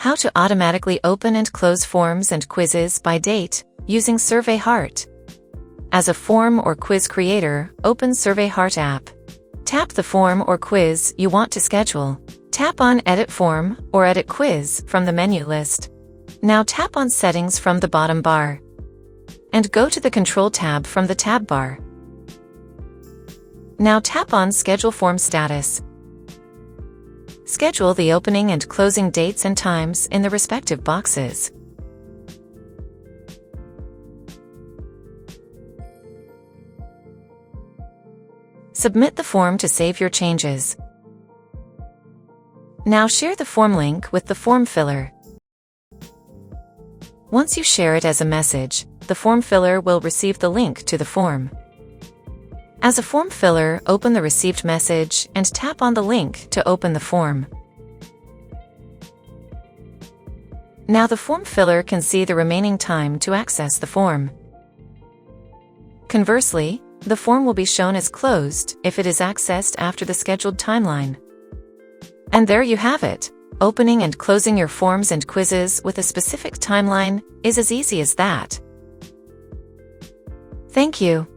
How to automatically open and close forms and quizzes by date using Survey Heart. As a form or quiz creator, open Survey Heart app. Tap the form or quiz you want to schedule. Tap on Edit Form or Edit Quiz from the menu list. Now tap on Settings from the bottom bar. And go to the Control tab from the tab bar. Now tap on Schedule Form Status. Schedule the opening and closing dates and times in the respective boxes. Submit the form to save your changes. Now share the form link with the form filler. Once you share it as a message, the form filler will receive the link to the form. As a form filler, open the received message and tap on the link to open the form. Now the form filler can see the remaining time to access the form. Conversely, the form will be shown as closed if it is accessed after the scheduled timeline. And there you have it. Opening and closing your forms and quizzes with a specific timeline is as easy as that. Thank you.